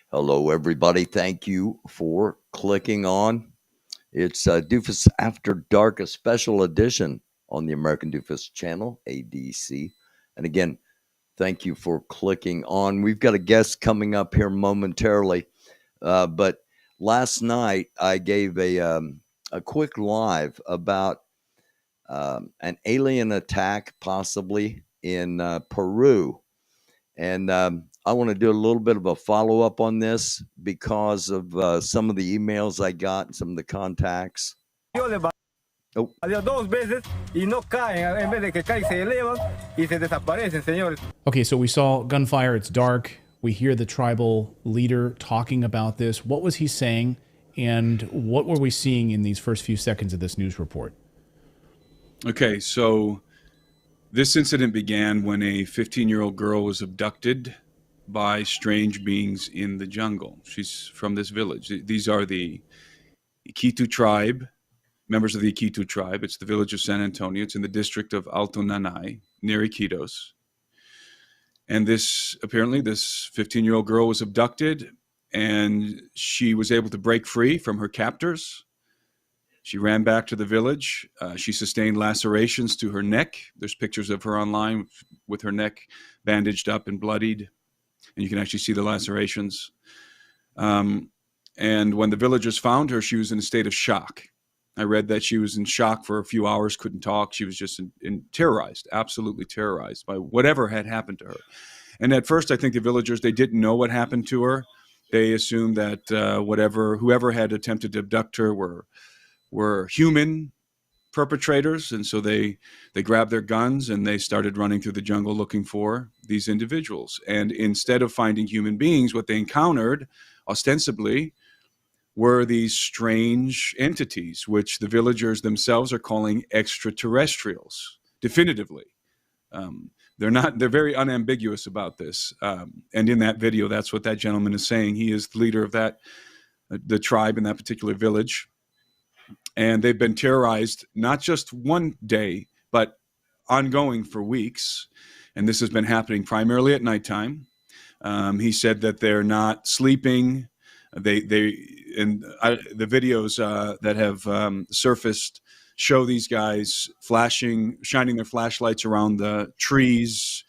Hello, everybody. Thank you for clicking on. It's Doofus After Dark, a special edition on the American Doofus channel, ADC. And again, thank you for clicking on. We've got a guest coming up here momentarily. But last night I gave a quick live about an alien attack possibly in Peru. And I want to do a little bit of a follow up on this because of some of the emails I got and some of the contacts. Oh. Okay, so we saw gunfire. It's dark. We hear the tribal leader talking about this. What was he saying? And what were we seeing in these first few seconds of this news report? Okay, so this incident began when a 15-year-old girl was abducted by strange beings in the jungle. She's from this village. These are the Iquitu tribe, members of the Iquitu tribe. It's the village of San Antonio. It's in the district of Alto Nanay, near Iquitos. And this 15-year-old girl was abducted, and she was able to break free from her captors. She ran back to the village. She sustained lacerations to her neck. There's pictures of her online with her neck bandaged up and bloodied, and you can actually see the lacerations. And when the villagers found her, she was in a state of shock. I read that she was in shock for a few hours, couldn't talk. She was just terrorized, absolutely terrorized by whatever had happened to her. And at first, I think the villagers, they didn't know what happened to her. They assumed that whoever had attempted to abduct her were human perpetrators, and so they grabbed their guns and they started running through the jungle looking for these individuals. And instead of finding human beings, what they encountered ostensibly were these strange entities, which the villagers themselves are calling extraterrestrials, definitively. They're very unambiguous about this. And in that video, that's what that gentleman is saying. He is the leader of the tribe in that particular village. And they've been terrorized not just one day, but ongoing for weeks. And this has been happening primarily at nighttime. He said that they're not sleeping. The videos that have surfaced show these guys shining their flashlights around the trees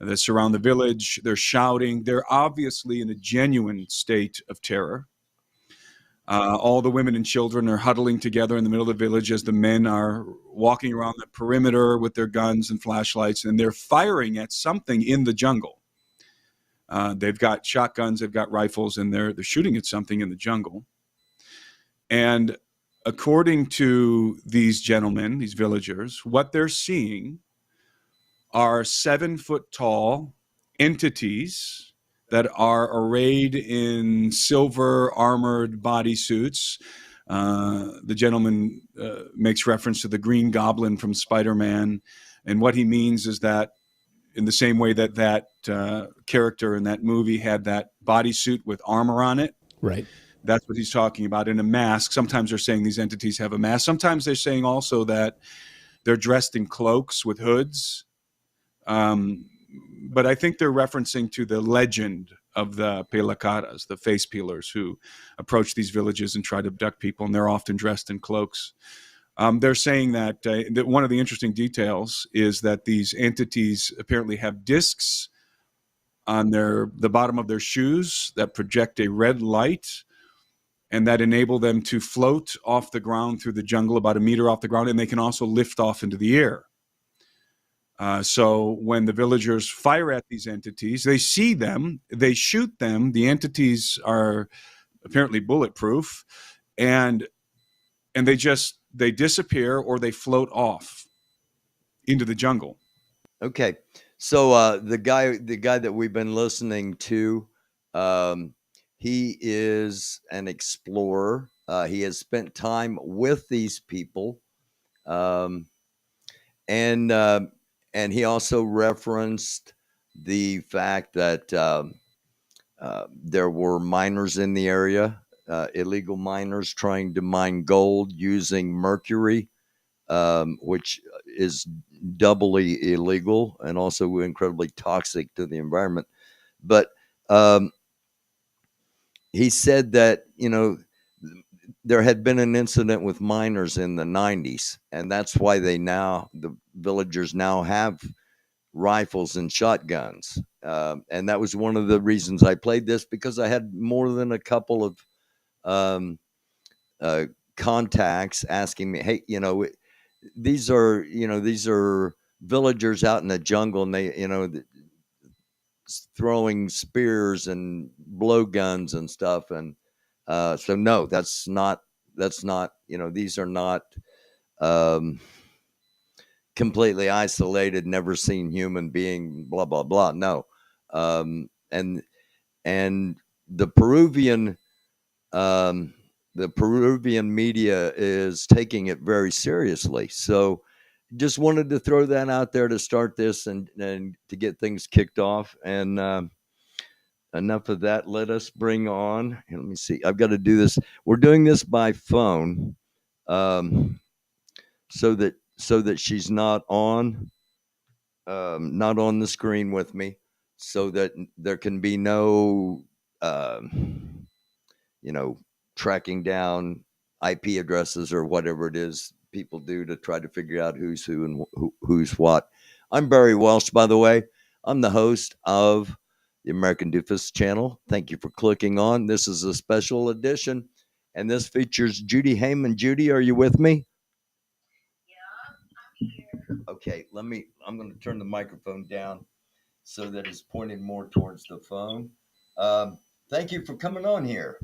that surround the village. They're shouting. They're obviously in a genuine state of terror. All the women and children are huddling together in the middle of the village as the men are walking around the perimeter with their guns and flashlights, and they're firing at something in the jungle. They've got shotguns, they've got rifles, and they're shooting at something in the jungle. And according to these gentlemen, these villagers, what they're seeing are 7-foot-tall entities that are arrayed in silver armored bodysuits. The gentleman makes reference to the Green Goblin from Spider-Man. And what he means is that in the same way that character in that movie had that bodysuit with armor on it. Right. That's what he's talking about, in a mask. Sometimes they're saying these entities have a mask. Sometimes they're saying also that they're dressed in cloaks with hoods. But I think they're referencing to the legend of the pelacaras, the face peelers who approach these villages and try to abduct people, and they're often dressed in cloaks. They're saying that one of the interesting details is that these entities apparently have discs on the bottom of their shoes that project a red light and that enable them to float off the ground through the jungle about a meter off the ground, and they can also lift off into the air. So when the villagers fire at these entities, they see them, they shoot them. The entities are apparently bulletproof, and they disappear or they float off into the jungle. Okay, so the guy that we've been listening to, he is an explorer. He has spent time with these people, and he also referenced the fact that there were miners in the area, illegal miners trying to mine gold using mercury, which is doubly illegal and also incredibly toxic to the environment. But he said that, there had been an incident with miners in the 90s, and that's why the villagers now have rifles and shotguns. And that was one of the reasons I played this, because I had more than a couple of um, uh, contacts asking me, hey, these are villagers out in the jungle, and they, throwing spears and blowguns and stuff. And so no, that's not, these are not um, completely isolated, never seen human being, blah blah blah. No. And the Peruvian um, the Peruvian media is taking it very seriously. So just wanted to throw that out there to start this, and to get things kicked off. And enough of that. Let us bring on. Let me see. I've got to do this. We're doing this by phone, um, so that she's not on the screen with me, so that there can be no, um, you know, tracking down IP addresses or whatever it is people do to try to figure out who's who and who's what. I'm Barry Welsh, by the way. I'm the host of the American Doofus channel. Thank you for clicking on. This is a special edition, and this features Judy Hayman. Judy, are you with me? Okay, I'm going to turn the microphone down so that it's pointed more towards the phone. Thank you for coming on here.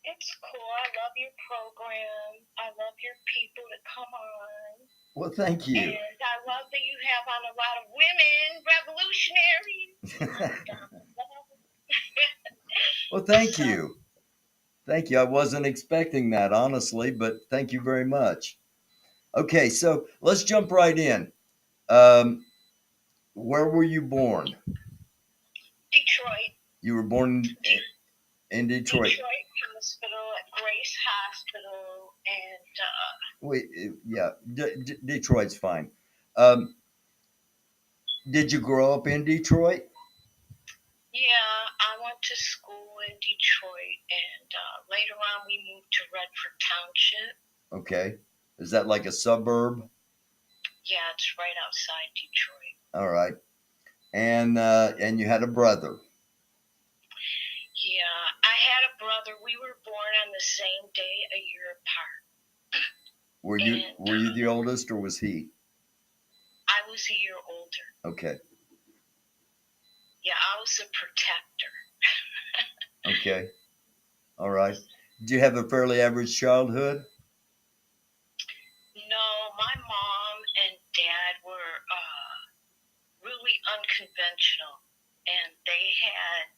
It's cool. I love your program. I love your people that come on. Well, thank you. And I love that you have on a lot of women revolutionaries. Well, thank you. Thank you. I wasn't expecting that, honestly, but thank you very much. Okay, so let's jump right in. Where were you born? Detroit. You were born in Detroit. Detroit Hospital, at Grace Hospital, and Wait, yeah, Detroit's fine. Did you grow up in Detroit? yeah, I went to school in Detroit, and later on we moved to Redford Township. Okay. Is that like a suburb? Yeah, it's right outside Detroit. All right. And you had a brother. Yeah, I had a brother. We were born on the same day, a year apart. Were you the oldest, or was he? I was a year older. Okay. Yeah, I was a protector. Okay. All right. Did you have a fairly average childhood? No, my mom and dad were really unconventional, and they had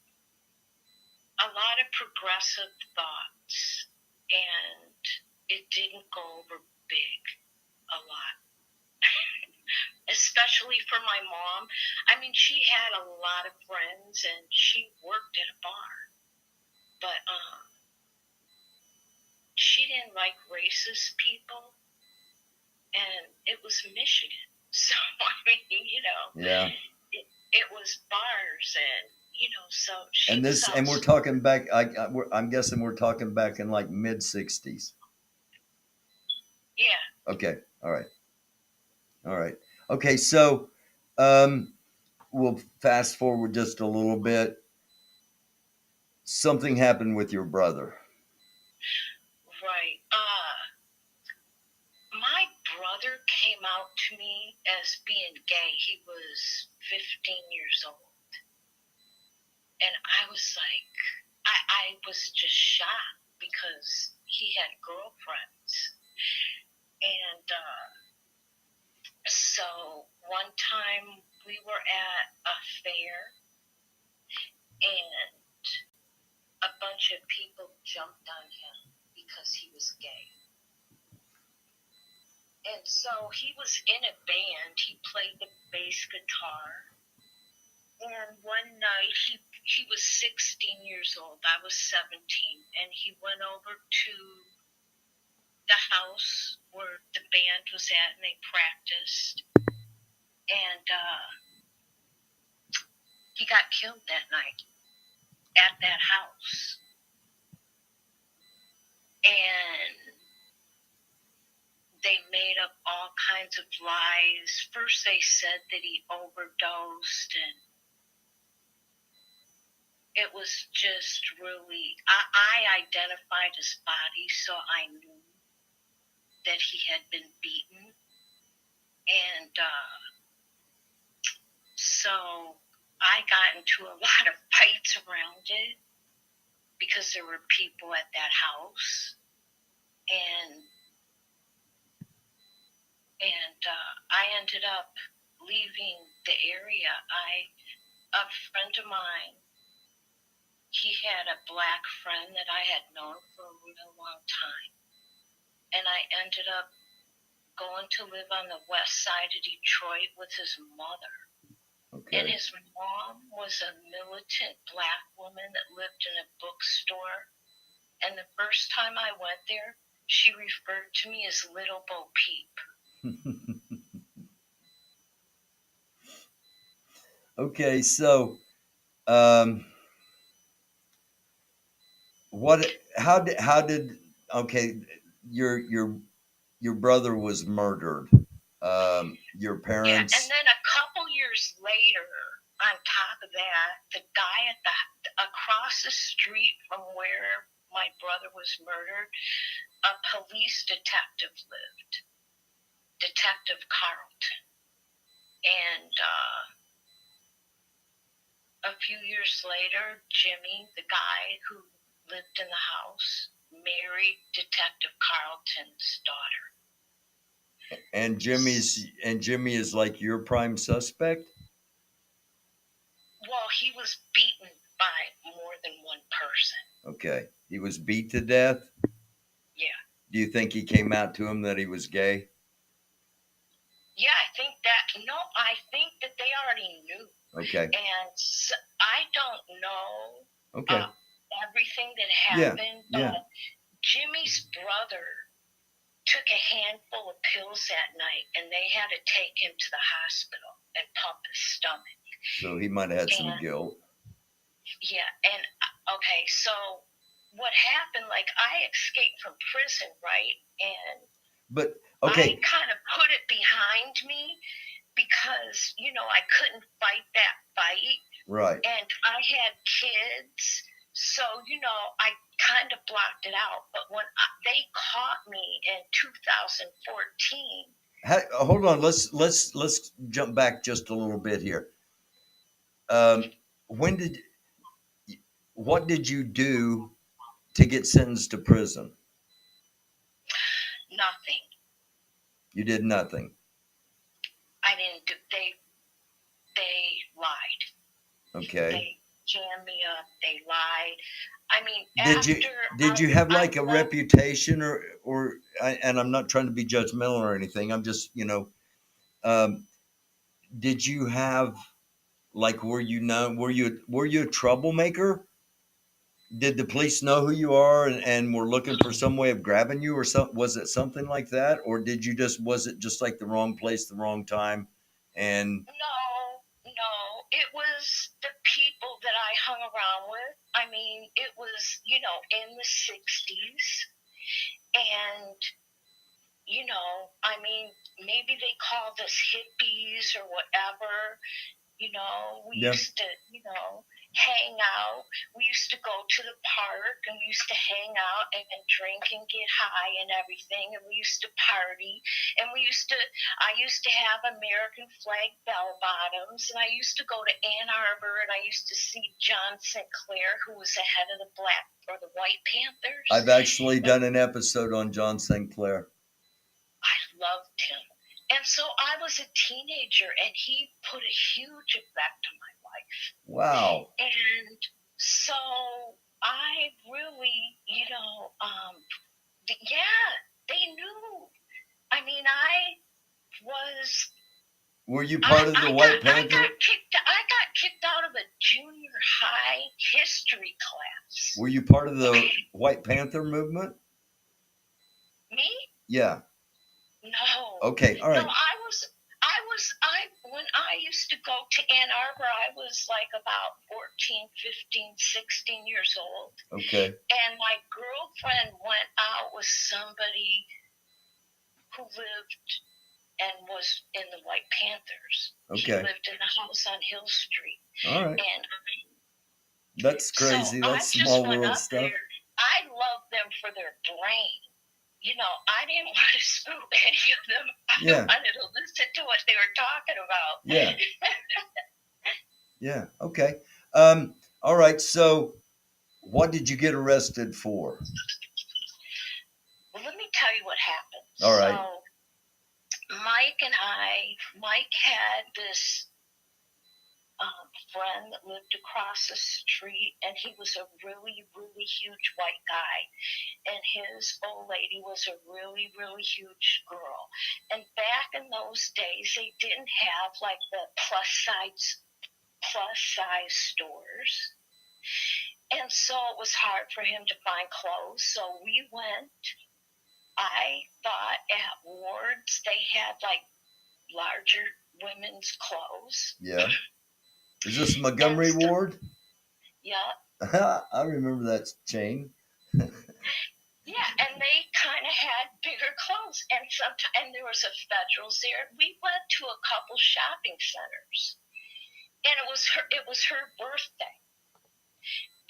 a lot of progressive thoughts, and it didn't go over big a lot. Especially for my mom. I mean, she had a lot of friends, and she worked at a bar, but she didn't like racist people, and it was Michigan. So, I mean, Yeah. it was bars, and, so she And we're talking back, I'm guessing we're talking back in like mid-60s. Yeah. Okay. All right. Okay, so we'll fast forward just a little bit. Something happened with your brother. Right. My brother came out to me as being gay. He was 15 years old. And I was like, I was just shocked because he had girlfriends. And so one time we were at a fair, and a bunch of people jumped on him because he was gay. And so he was in a band. He played the bass guitar. And one night, he was 16 years old. I was 17. And he went over to the house where the band was at, and they practiced. And he got killed that night. at that house. And they made up all kinds of lies. First they said that he overdosed, and it was just really, I identified his body, so I knew that he had been beaten. And so I got into a lot of fights around it because there were people at that house. And I ended up leaving the area. A friend of mine, he had a black friend that I had known for a real long time. And I ended up going to live on the west side of Detroit with his mother. Okay. And his mom was a militant black woman that lived in a bookstore. And the first time I went there, she referred to me as Little Bo Peep. Okay, so how did okay, your brother was murdered. Your Yeah, parents. and then a couple years later, on top of that, the guy across the street from where my brother was murdered, a police detective lived, Detective Carlton. And a few years later, Jimmy, the guy who lived in the house, married Detective Carlton's daughter. And Jimmy is like your prime suspect? Well, he was beaten by more than one person. Okay. He was beat to death? Yeah. Do you think he came out to him that he was gay? Yeah, I think that they already knew. Okay. And so, I don't know Okay. everything that happened, Yeah. but Jimmy's brother took a handful of pills that night, and they had to take him to the hospital and pump his stomach. So he might have had some guilt. Yeah, and okay, so what happened, like, I escaped from prison, right? And I kind of put it behind me because, I couldn't fight that fight. Right. And I had kids, so, I kind of blocked it out. But when they caught me in 2014. Hold on, let's jump back just a little bit here. What did you do to get sentenced to prison? Nothing. You did nothing. I didn't do. They lied. Okay. They jammed me up. They lied. I mean, did you have like a reputation or and I'm not trying to be judgmental or anything. I'm just, did you have like, were you a troublemaker? Did the police know who you are and were looking for some way of grabbing you, or was it something like that? Or was it just like the wrong place, the wrong time? And no, it was the people that I hung around with. I mean, it was, in the 60s. And, I mean, maybe they called us hippies or whatever. We used to, hang out. We used to go to the park, and we used to hang out and drink and get high and everything. And we used to party. And I used to have American flag bell bottoms. And I used to go to Ann Arbor, and I used to see John Sinclair, who was the head of the White Panthers. I've actually done an episode on John Sinclair. I loved him. And so I was a teenager, and he put a huge effect on my life. Wow. And so I really, they knew. I mean, I was. Were you part of the White Panther? I got kicked out of a junior high history class. Were you part of the White Panther movement? Me? Yeah. No. Okay, all right. No, when I used to go to Ann Arbor. I was like about 14, 15, 16 years old. Okay. And my girlfriend went out with somebody who lived and was in the White Panthers. Okay. He lived in a house on Hill Street. All right. And That's crazy. so That's I just small went world up stuff. there. I love them for their brain. You know, I didn't want to screw any of them. I wanted to listen to what they were talking about. Yeah. Yeah. Okay. All right. So, what did you get arrested for? Well, let me tell you what happened. All right. So, Mike had this friend that lived across the street, and he was a really, really huge white guy. And his old lady was a really, really huge girl. And back in those days, they didn't have like the plus size stores. And so it was hard for him to find clothes. So we went, I thought at Ward's, they had like larger women's clothes. Yeah. Is this Montgomery Ward? Yeah. I remember that chain. Yeah, and they kind of had bigger clothes, and there was a Federal's there. We went to a couple shopping centers, and it was her birthday,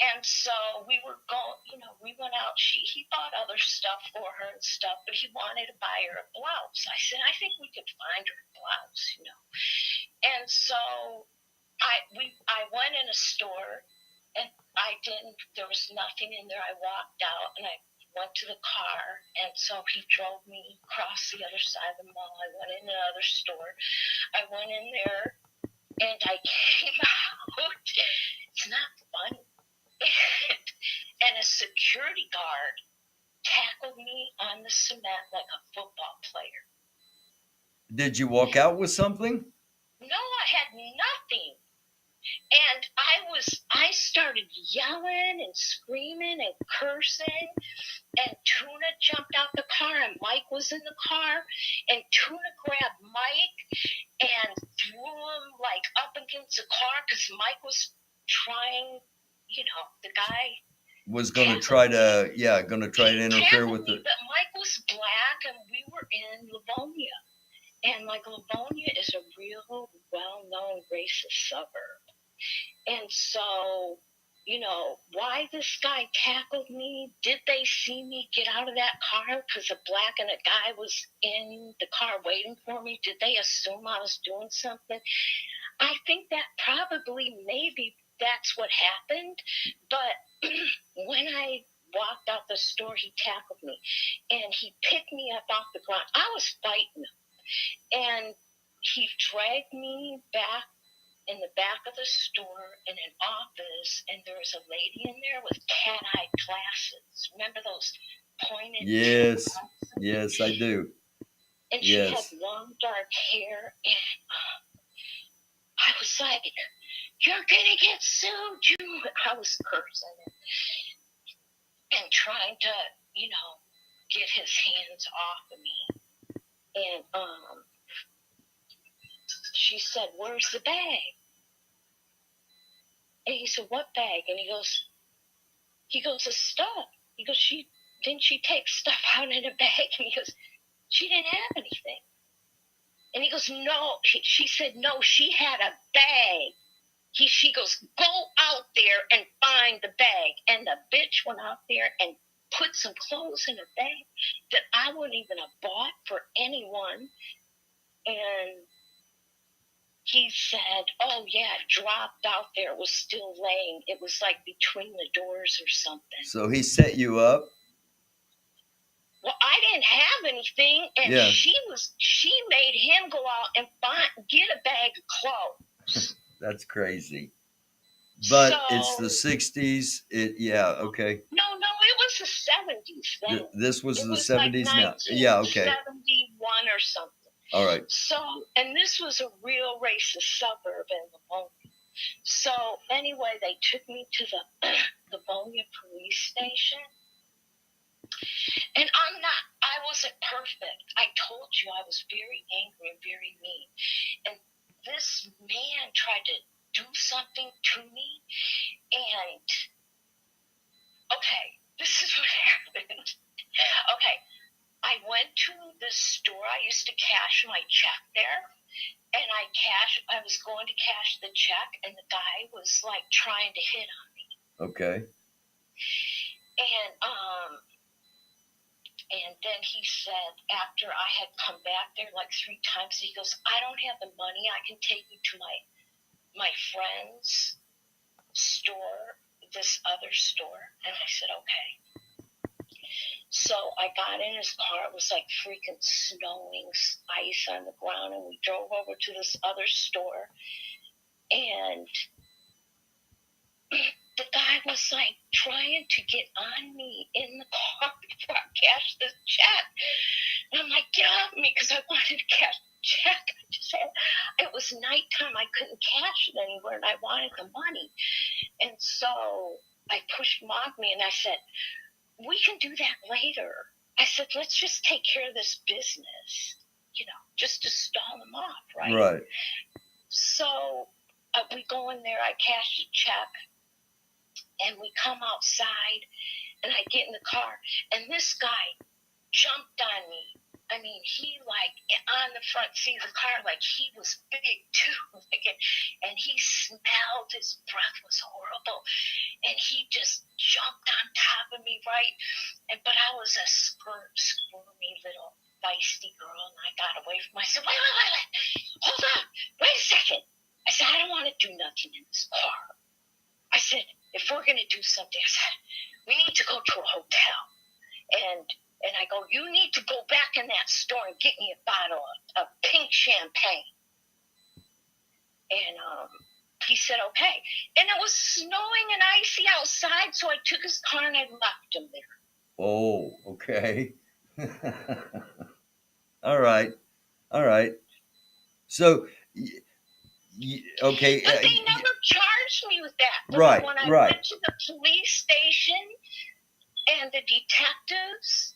and so we were going. You know, we went out. He bought other stuff for her and stuff, but he wanted to buy her a blouse. I said, I think we could find her a blouse, you know, and so I went in a store, and there was nothing in there. I walked out, and I went to the car, and so he drove me across the other side of the mall. I went in another store. I went in there, and I came out. It's not funny. And a security guard tackled me on the cement like a football player. Did you walk out with something? No, I had nothing. And I started yelling and screaming and cursing, and Tuna jumped out the car, and Mike was in the car, and Tuna grabbed Mike and threw him like up against the car because Mike was trying, you know, the guy was going to try to interfere with it. But Mike was black, and we were in Livonia, and like Livonia is a real well-known racist suburb. And so, you know, why this guy tackled me? Did they see me get out of that car because a black and a guy was in the car waiting for me? Did they assume I was doing something? I think that maybe that's what happened. But when I walked out the store, he tackled me, and he picked me up off the ground. I was fighting him, and he dragged me back in the back of the store in an office, and there was a lady in there with cat-eye glasses. Remember those pointed? Yes, I do. And she had long dark hair, and I was like, "You're gonna get sued!" I was cursing and trying to, you know, get his hands off of me. And she said, "Where's the bag?" And he said, "What bag?" And he goes, "The stuff." He goes, didn't she take stuff out in a bag? And he goes, "She didn't have anything." And he goes, "No." She said, "No, she had a bag." She goes, "Go out there and find the bag." And the bitch went out there and put some clothes in a bag that I wouldn't even have bought for anyone. And he said, "Oh, yeah, it dropped out there. It was still laying. It was like between the doors or something." So he set you up? Well, I didn't have anything, and she made him go out and get a bag of clothes. That's crazy. But it's the 60s. Okay. No, it was the 70s then. This was the 70s like now. Yeah, okay. 71 or something. All right. So, and this was a real racist suburb in Livonia. So, anyway, they took me to the Livonia police station. And I wasn't perfect. I told you I was very angry and very mean. And this man tried to do something to me, and okay, this is what happened. Okay, I went to the store. I used to cash my check there, and I was going to cash the check, and the guy was like trying to hit on me. Okay. And then he said, after I had come back there like 3 times, he goes, I don't have the money. I can take you to my friend's store, this other store. And I said, okay. So I got in his car. It was like freaking snowing, ice on the ground. And we drove over to this other store. And the guy was like trying to get on me in the car before I cashed this check. And I'm like, get off me, because I wanted to cash the check. It was nighttime. I couldn't cash it anywhere, and I wanted the money. And so I pushed him off me, and I said, we can do that later. I said, let's just take care of this business, just to stall him off, right? Right. So we go in there. I cash the check. And we come outside, and I get in the car, and this guy jumped on me. I mean, he on the front seat of the car, like he was big too. And he smelled, his breath was horrible. And he just jumped on top of me, right? But I was a squirmy little feisty girl, and I got away from him. I said, wait, hold on, wait a second. I said, I don't want to do nothing in this car. I said, if we're going to do something, I said, we need to go to a hotel. And I go, you need to go back in that store and get me a bottle of pink champagne. And he said, okay. And it was snowing and icy outside, so I took his car and I left him there. Oh, okay. All right. So, okay. But they never charged me with that. But right. When I went to the police station and the detectives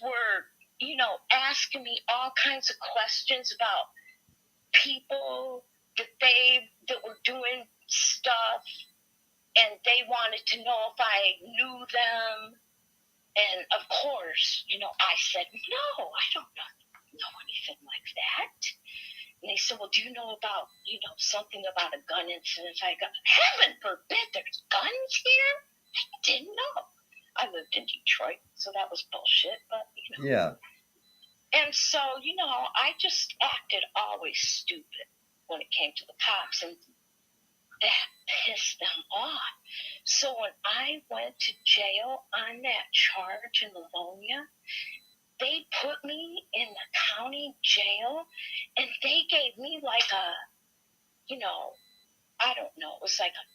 were, asking me all kinds of questions about people that were doing stuff, and they wanted to know if I knew them. And of course, I said, no, I don't know anything like that. And they said, well, do you know about, something about a gun incident? I go, heaven forbid there's guns here? I didn't know. I lived in Detroit, so that was bullshit, but, Yeah. And so, I just acted always stupid when it came to the cops, and that pissed them off. So when I went to jail on that charge in Livonia, they put me in the county jail, and they gave me like a, I don't know, it was like a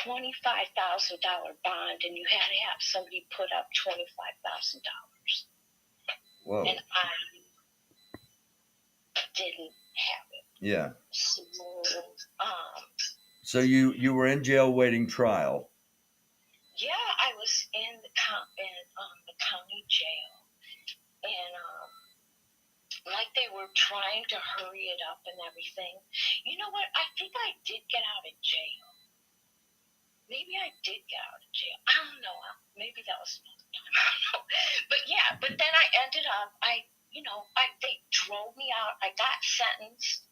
$25,000 bond, and you had to have somebody put up $25,000. Whoa. And I didn't have it. Yeah. So you were in jail waiting trial. Yeah, I was in the county jail, and like they were trying to hurry it up and everything. You know what? I think I did get out of jail. Maybe I did get out of jail. I don't know. Maybe that was another time. I don't know. But yeah, but then I ended up, they drove me out. I got sentenced,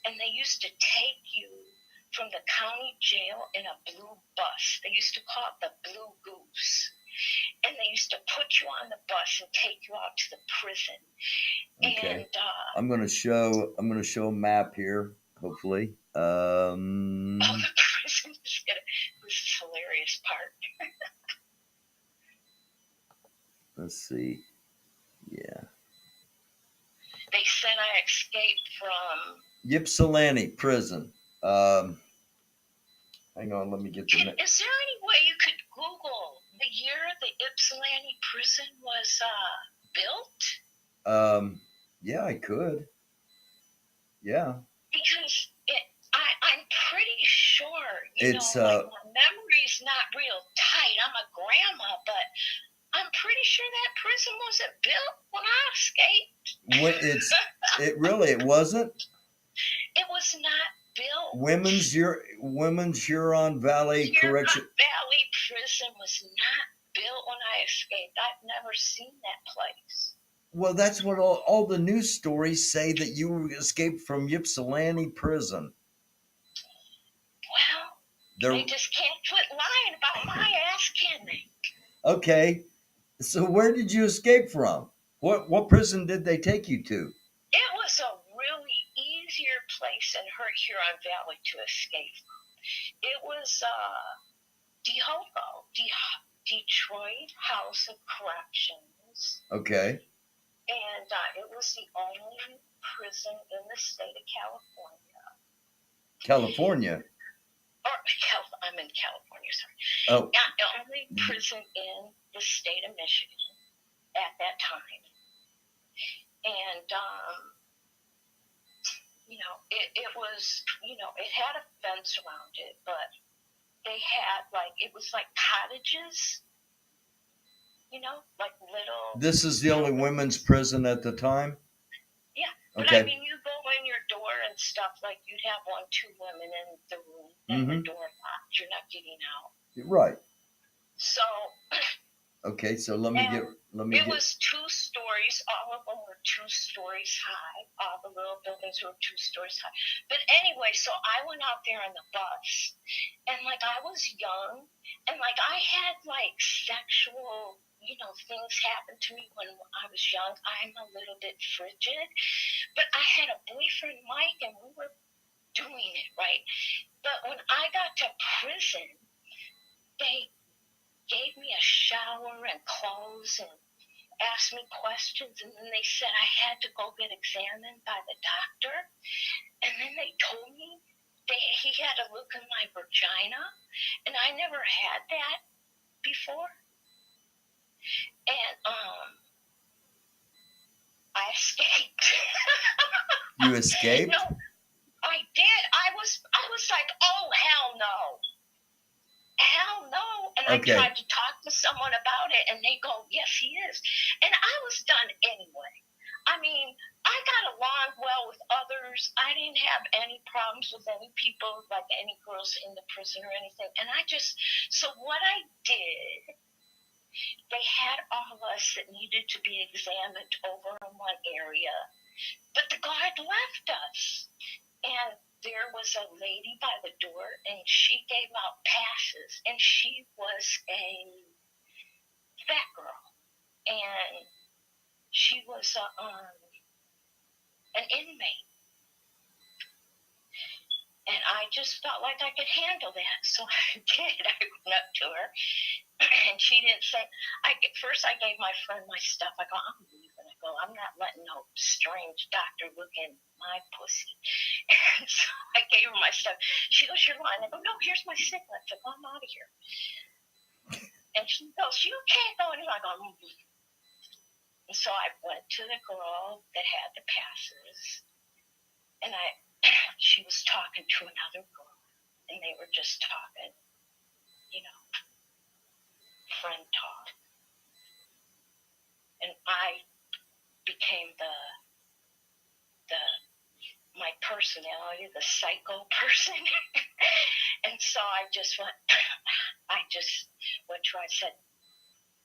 and they used to take you from the county jail in a blue bus. They used to call it the Blue Goose. And they used to put you on the bus and take you out to the prison. Okay. And I'm gonna show a map here, hopefully. the prison was the hilarious part. Let's see. Yeah. They said I escaped from Ypsilanti prison. Hang on, let me get the. Is there any way you could Google the year the Ypsilanti prison was built? Yeah, I could. Yeah. Because I'm pretty sure, It's my memory's not real tight. I'm a grandma, but I'm pretty sure that prison wasn't built when I escaped. It wasn't. was not built. Women's Huron Valley Correction. Valley Prison was not built when I escaped. I've never seen that place. Well, that's what all the news stories say, that you escaped from Ypsilanti Prison. Well, they just can't quit lying about my ass, can they? Okay, so where did you escape from? What prison did they take you to? It was a really easier place than Huron Valley to escape from. It was Detroit House of Corrections. Okay. And it was the only prison in the state of California. California? I'm in California, sorry. Oh. The only prison in the state of Michigan at that time. And, it was, it had a fence around it, but they had, it was like cottages. Like little. This is the only women's prison at the time? Yeah. But okay. I mean, you go in your door and stuff, like you'd have 1-2 women in the room and the door locked. You're not getting out. Right. So. Okay, so let me get. It was 2 stories. All of them were 2 stories high. All the little buildings were 2 stories high. But anyway, so I went out there on the bus, and I was young, and I had sexual, things happen to me when I was young. I'm a little bit frigid, but I had a boyfriend, Mike, and we were doing it right. But when I got to prison, they gave me a shower and clothes and asked me questions, and then they said I had to go get examined by the doctor, and then they told me he had to look in my vagina, and I never had that before. And I escaped. You escaped? No, I did. I was like, oh, hell no. Hell no. And I tried to talk to someone about it, and they go, yes, he is. And I was done anyway. I mean, I got along well with others. I didn't have any problems with any people, like any girls in the prison or anything. And so what I did, they had all of us that needed to be examined over in one area, but the guard left us. And there was a lady by the door, and she gave out passes, and she was a fat girl, and she was an inmate. And I just felt like I could handle that, so I did. I went up to her, and she didn't say. First, I gave my friend my stuff. I go, I'm leaving. I go, I'm not letting no strange doctor look in my pussy. And so I gave her my stuff. She goes, you're lying. I go, no, here's my signet. I go, I'm out of here. And she goes, you can't go anywhere. I go, I'm leaving. And so I went to the girl that had the passes, and she was talking to another girl, and they were just talking, friend talk. And I became my personality, the psycho person. And so I just went to her. I said,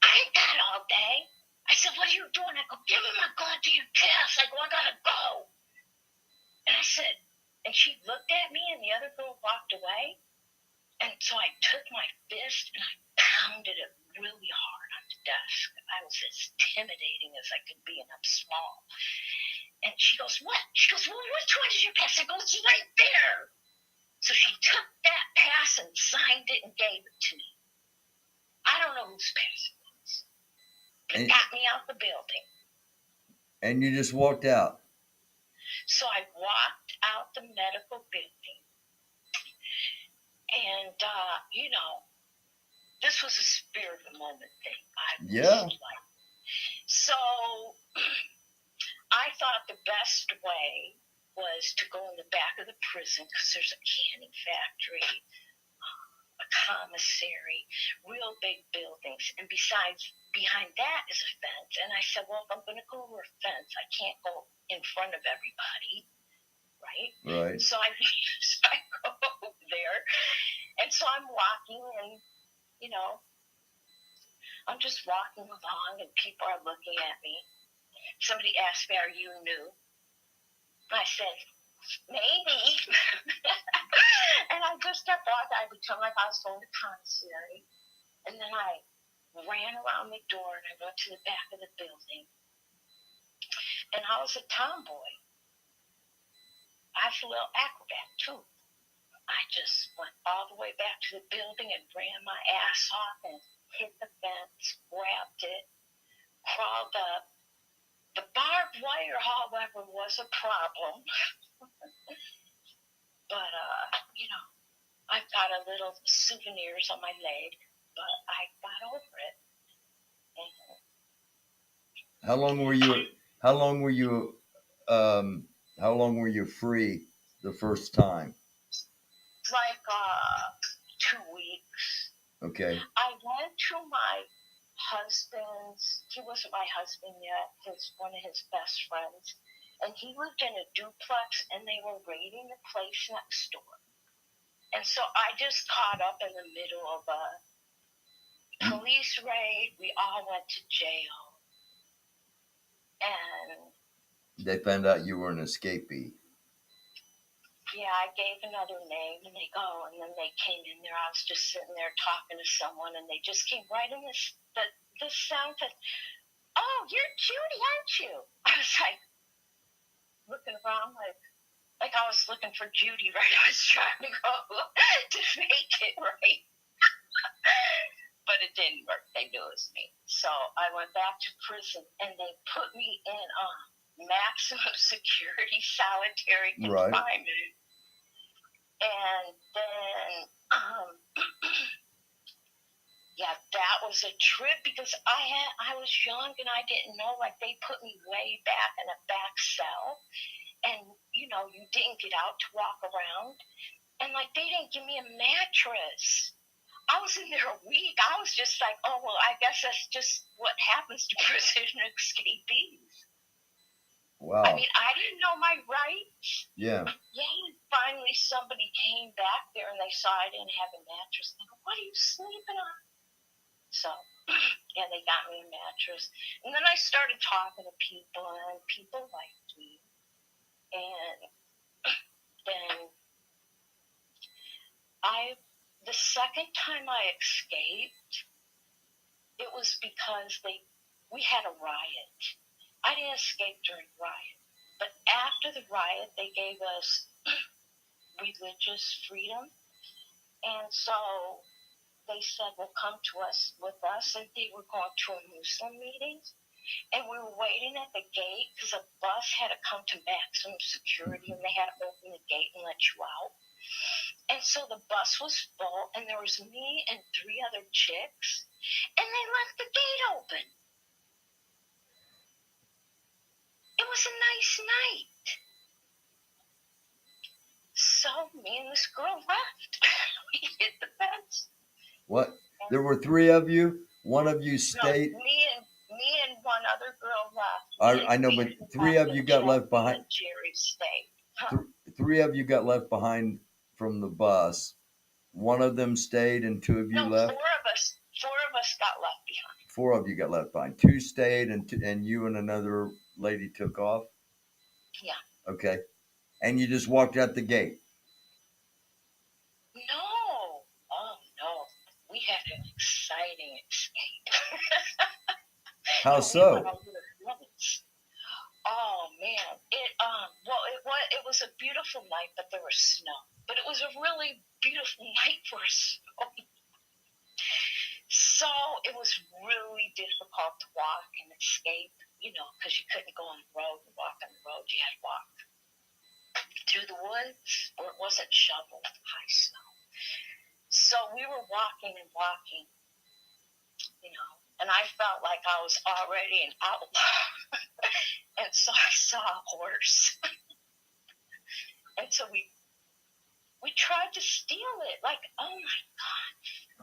I ain't got all day. I said, what are you doing? I go, give me my goddamn pass. I go, I gotta go. And I said, and she looked at me, and the other girl walked away. And so I took my fist and I pounded it really hard on the desk. I was as intimidating as I could be, and I'm small. And she goes, what? She goes, well, which one is your pass? I go, it's right there. So she took that pass and signed it and gave it to me. I don't know whose pass it was. It got me out the building. And you just walked out? So I walked out the medical building. And, this was a spirit of the moment thing. So I thought the best way was to go in the back of the prison, because there's a canning factory, a commissary, real big buildings. And besides, behind that is a fence. And I said, well, if I'm going to go over a fence, I can't go in front of everybody, right? Right. So I go over there, and so I'm walking, and I'm just walking along, and people are looking at me. Somebody asked me, "Are you new?" I said, "Maybe." And I just kept walking. I pretended like I was going to commissary, and then I ran around the door, and I went to the back of the building. And I was a tomboy. I was a little acrobat too. I just went all the way back to the building and ran my ass off and hit the fence, grabbed it, crawled up. The barbed wire, however, was a problem. But, I've got a little souvenirs on my leg, but I got over it. And How long were you? How long were you? How long were you free the first time? like 2 weeks. Okay. I went to my husband's, he wasn't my husband yet, one of his best friends, and he lived in a duplex, and they were raiding the place next door. And so I just caught up in the middle of a police raid. We all went to jail. And They found out you were an escapee. yeah, I gave another name, and they go, and then they came in there. I was just sitting there talking to someone, and they just came right in this sound said, "Oh, you're Judy, aren't you?" I was like looking around like I was looking for Judy, right? I was trying to go to make it right. But it didn't work. They knew it was me. So I went back to prison, and they put me in maximum security solitary confinement. Right. And then, yeah, that was a trip because I was young and I didn't know. Like, they put me way back in a back cell, and you didn't get out to walk around, and like they didn't give me a mattress. I was in there a week. I was just like, oh well, I guess that's just what happens to prison escapees. Wow. I mean, I didn't know my rights. Yeah. Yeah, and finally somebody came back there and they saw I didn't have a mattress. They go, "What are you sleeping on?" So, yeah, they got me a mattress. And then I started talking to people, and people liked me. And then the second time I escaped, it was because we had a riot. I didn't escape during the riot. But after the riot, they gave us religious freedom. And so they said, well, come with us. And they were going to a Muslim meeting. And we were waiting at the gate because a bus had to come to maximum security, and they had to open the gate and let you out. And so the bus was full, and there was me and 3 other chicks, and they left the gate open. It was a nice night. So me and this girl left. We hit the fence. What? There were 3 of you? One of you stayed? No, me and one other girl left. I know, but 3 of you got left behind. Jerry stayed. Huh? 3 of you got left behind from the bus. One of them stayed and 2 of you left? 4 of us got left behind. 4 of you got left behind. 2 stayed, and you and another lady took off? Yeah. Okay. And you just walked out the gate? No. Oh, no. We had an exciting escape. How so? Oh, man. It was a beautiful night, but there was snow. But it was a really beautiful night for snow. So it was really difficult to walk and escape, because you couldn't go on the road and walk on the road. You had to walk through the woods where it wasn't shoveled high snow. So we were walking and walking, and I felt like I was already an outlaw. And so I saw a horse. And so we tried to steal it. Like, oh my God.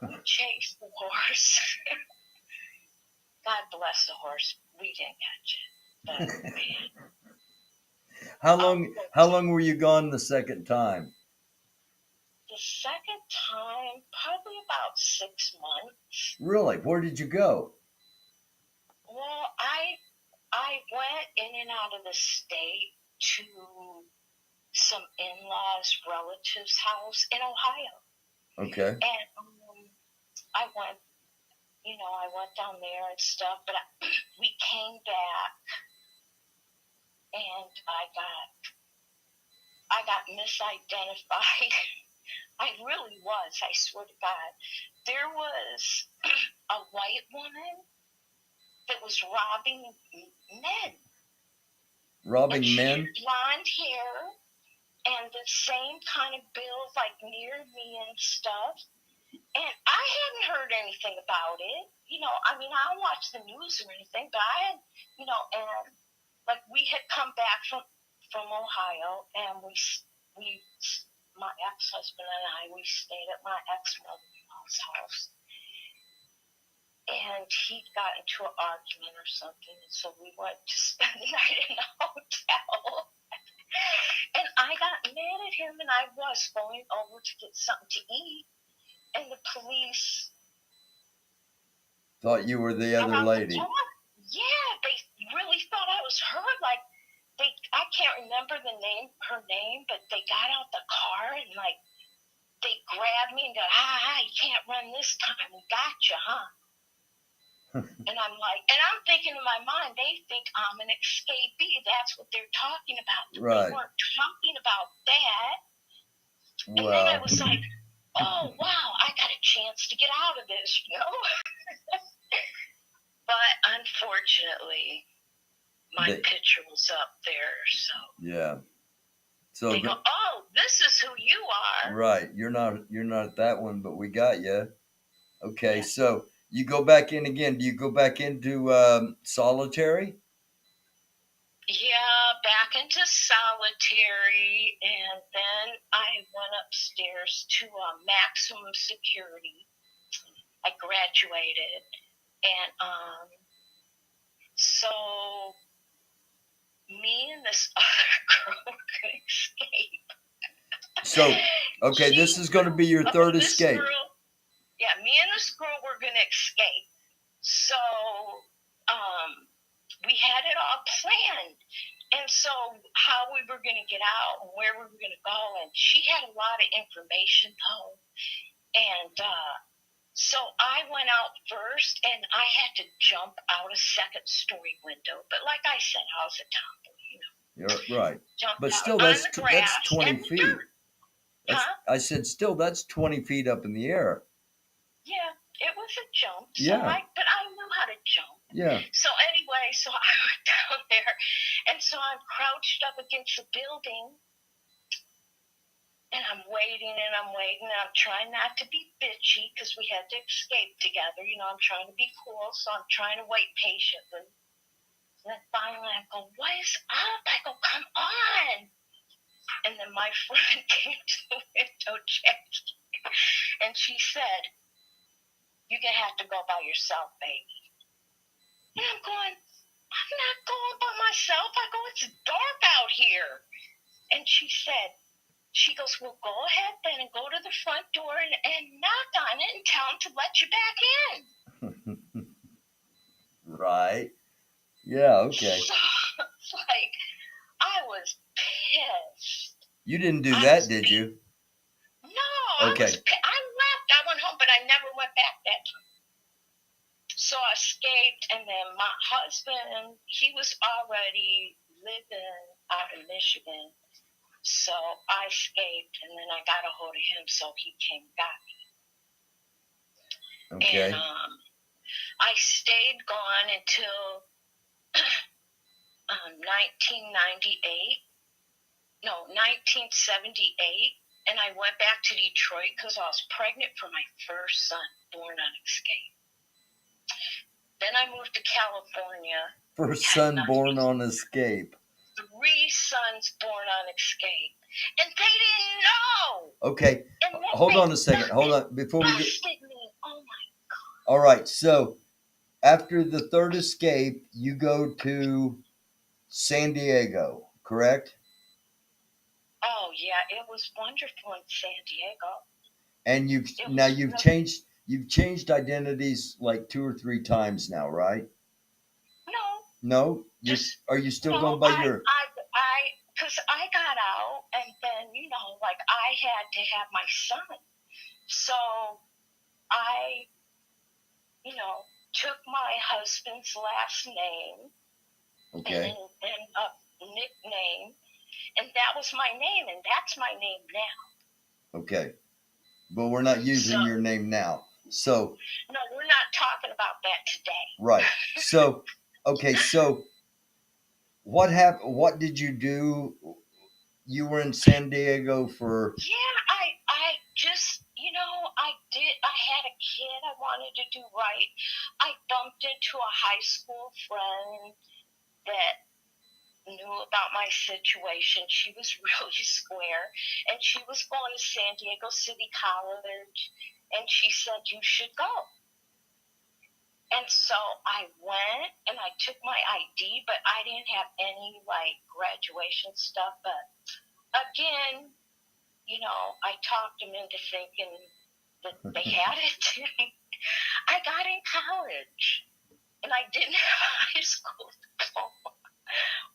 We chased the horse. God bless the horse. We didn't catch it. But man. How long were you gone the second time? The second time, probably about 6 months. Really? Where did you go? Well, I went in and out of the state to some in-laws, relatives' house in Ohio. Okay. And I went, I went down there and stuff, but we came back and I got misidentified. I really was, I swear to God. There was a white woman that was robbing men. Robbing and men? She had blonde hair and the same kind of build, like near me and stuff. And I hadn't heard anything about it. I don't watch the news or anything, but I had, and like we had come back from Ohio, and my ex-husband and I, we stayed at my ex-mother-in-law's house. And he got into an argument or something, and so we went to spend the night in the hotel. And I got mad at him, and I was going over to get something to eat, and the police thought you were the other lady. Yeah, they really thought I was her. Like, I can't remember her name, but they got out the car and they grabbed me and go, you can't run this time. We got you, huh? And I'm thinking in my mind, they think I'm an escapee. That's what they're talking about. Right. They weren't talking about that. Well. And then I was like, oh, wow, I got a chance to get out of this, But unfortunately, my picture was up there, so. Yeah. So they go, oh, this is who you are. Right. You're not that one, but we got you. Okay, Yeah. So you go back in again. Do you go back into solitary? Yeah, back into solitary, and then I went upstairs to maximum security. I graduated, and so me and this other girl were going to escape. So, okay, this is going to be your third escape. Me and this girl were going to escape. So, we had it all planned. And so how we were going to get out and where we were going to go. And she had a lot of information, though. And so I went out first, and I had to jump out a second-story window. But like I said, I was a tomboy, You're right. But still, that's 20 feet. I said, still, that's 20 feet up in the air. Yeah, it was a jump. So but I knew how to jump. Yeah. So anyway, so I went down there, and so I'm crouched up against the building, and I'm waiting, and I'm trying not to be bitchy because we had to escape together. I'm trying to be cool, so I'm trying to wait patiently. And then finally I go, what is up? I go, come on. And then my friend came to the window, Jackie, and she said, you're going to have to go by yourself, baby. And I'm going, I'm not going by myself. I go, it's dark out here. And she goes, well, go ahead then and go to the front door and knock on it and tell them to let you back in. Right. Yeah, okay. So, it's like, I was pissed. You didn't do that, did you? No. Okay. I left. I went home, but I never went back that time. So I escaped, and then my husband, he was already living out in Michigan. So I escaped, and then I got a hold of him, so he came and got me. Okay. And I stayed gone until 1978, and I went back to Detroit because I was pregnant for my first son, born on escape. Then I moved to California. First son born on escape. 3 sons born on escape. And they didn't know. Okay. Hold on a second. Hold on. Before we get... Oh, my God. All right. So after the third escape, you go to San Diego, correct? Oh yeah, it was wonderful in San Diego. And you've changed identities like 2 or 3 times now, right? No, No, are you still going by your? because I got out, and then like I had to have my son, so I, took my husband's last name Okay, and a nickname, and that was my name, and that's my name now. okay, but we're not using your name now. So no, we're not talking about that today. right. So okay. So what happened? What did you do? You were in San Diego for. Yeah, I just, I had a kid. I wanted to do right. I bumped into a high school friend that knew about my situation. She was really square, and she was going to San Diego City College, and she said, you should go. And so I went, and I took my ID, but I didn't have any, graduation stuff. But again, I talked them into thinking that they had it. I got in college, and I didn't have a high school diploma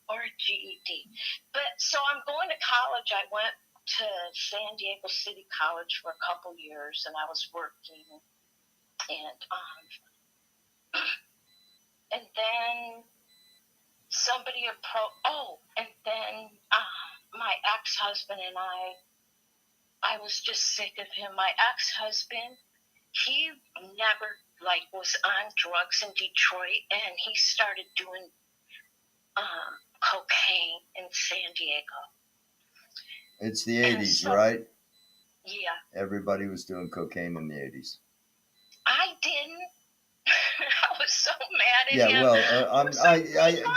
or a GED. But so I'm going to college. I went to San Diego City College for a couple years, and I was working. And then somebody and then my ex-husband and I was just sick of him. My ex-husband, he never was on drugs in Detroit, and he started doing cocaine in San Diego. It's the 80s, right? Yeah. Everybody was doing cocaine in the 80s. I didn't. I was so mad at him. Yeah, well,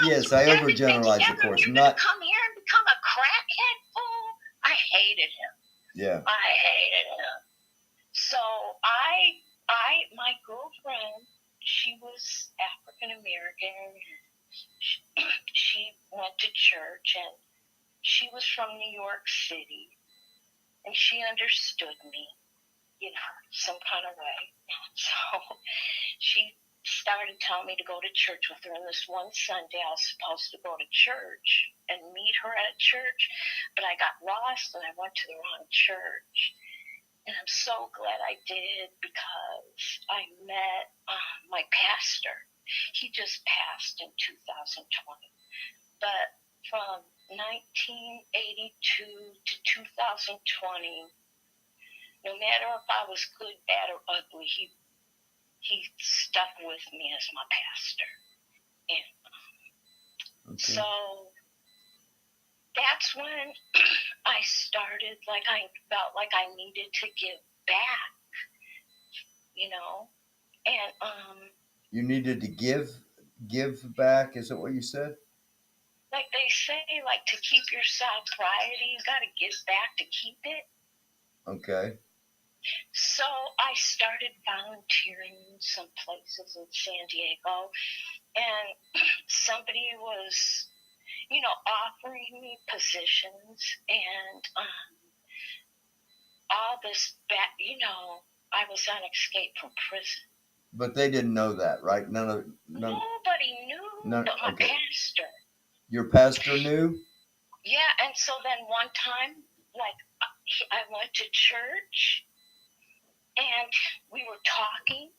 yes, I overgeneralize, of course. You're going to come here and become a crackhead fool? I hated him. Yeah. I hated him. So my girlfriend, she was African American. She went to church, and she was from New York City, and she understood me, some kind of way. So she started telling me to go to church with her. And this one Sunday, I was supposed to go to church and meet her at a church, but I got lost and I went to the wrong church. And I'm so glad I did, because I met my pastor. He just passed in 2020. But from 1982 to 2020, no matter if I was good, bad, or ugly, he stuck with me as my pastor. And so that's when I started, I felt like I needed to give back, and you needed to give back, is that what you said? Like they say, to keep your sobriety, you got to give back to keep it. Okay. So I started volunteering in some places in San Diego, and somebody was, offering me positions, and all this back, I was on escape from prison. But they didn't know that, right? Nobody knew but my pastor. Your pastor knew? Yeah, and so then one time, I went to church, and we were talking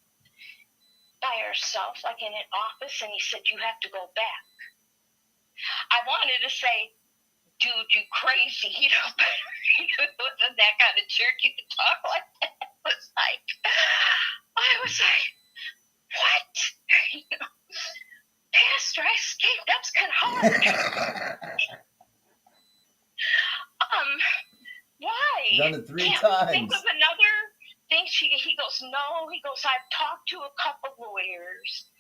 by ourselves, in an office, and he said, you have to go back. I wanted to say, dude, you crazy, it wasn't that kind of church you could talk like that. I was like, what? Pastor, I escaped. That was kind of hard. Why? Done it 3 Can't times. Think of another thing. He goes, no. He goes, I've talked to a couple lawyers,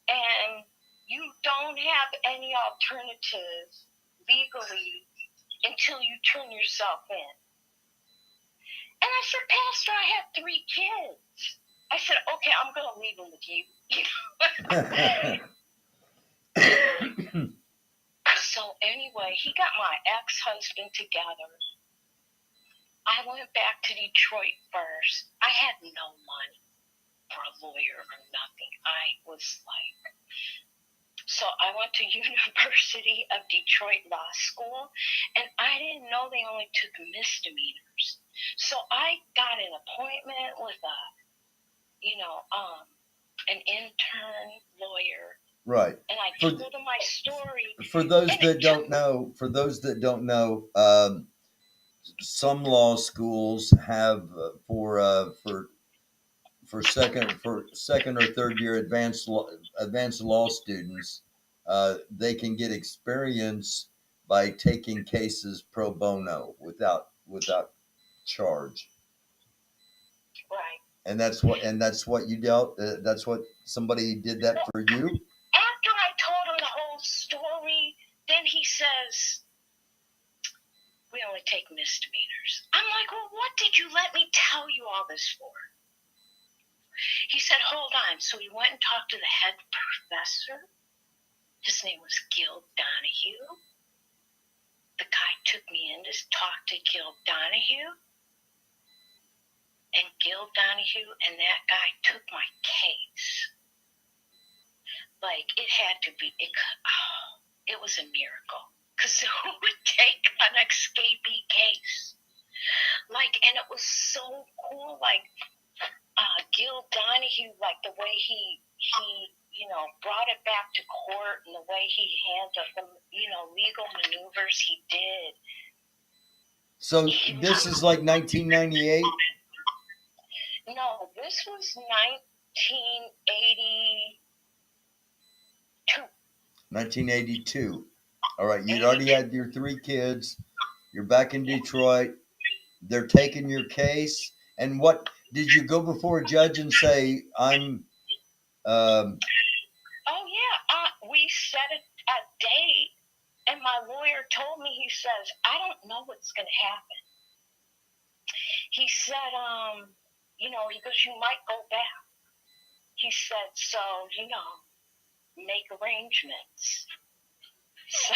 and you don't have any alternative legally until you turn yourself in. And I said, Pastor, I have 3 kids. I said, okay, I'm going to leave them with you. So anyway, he got my ex-husband together. I went back to Detroit first. I had no money for a lawyer or nothing. I was like, so I went to University of Detroit Law School, and I didn't know they only took misdemeanors. So I got an appointment with an intern lawyer. Right. And I told him my story. For those that don't know, some law schools have for second or third year advanced law students, they can get experience by taking cases pro bono without charge. Right. And that's what you dealt. That's what somebody did that for you. After I told him the whole story, then he says, "We only take misdemeanors." I'm like, "Well, what did you let me tell you all this for?" He said, "Hold on." So he went and talked to the head professor. His name was Gil Donahue. The guy took me in to talk to Gil Donahue. And Gil Donahue and that guy took my case. Like, it was a miracle. Because who would take an Escapee case? Like, and it was so cool. Like, Gil Donahue, like the way he brought it back to court and the way he handled the, legal maneuvers he did. So this is like 1998? No, this was 1982. 1982. All right, you'd already had your 3 kids. You're back in Detroit. They're taking your case. And what did you go before a judge and say, I'm? Oh yeah, we set a date, and my lawyer told me. He says, "I don't know what's going to happen." He said, he goes, "You might go back." He said, "So, make arrangements." So,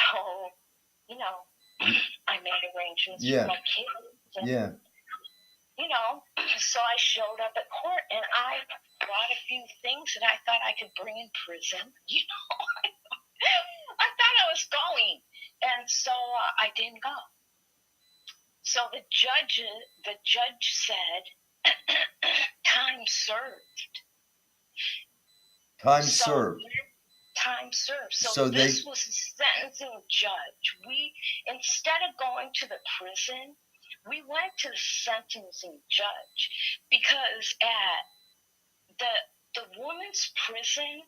I made arrangements for my kids. And, so I showed up at court, and I brought a few things that I thought I could bring in prison. I thought I was going, and so I didn't go. So the judge said, "Time served." Time served. Time served. So this was a sentencing judge. We, instead of going to the prison, we went to the sentencing judge, because at the women's prison,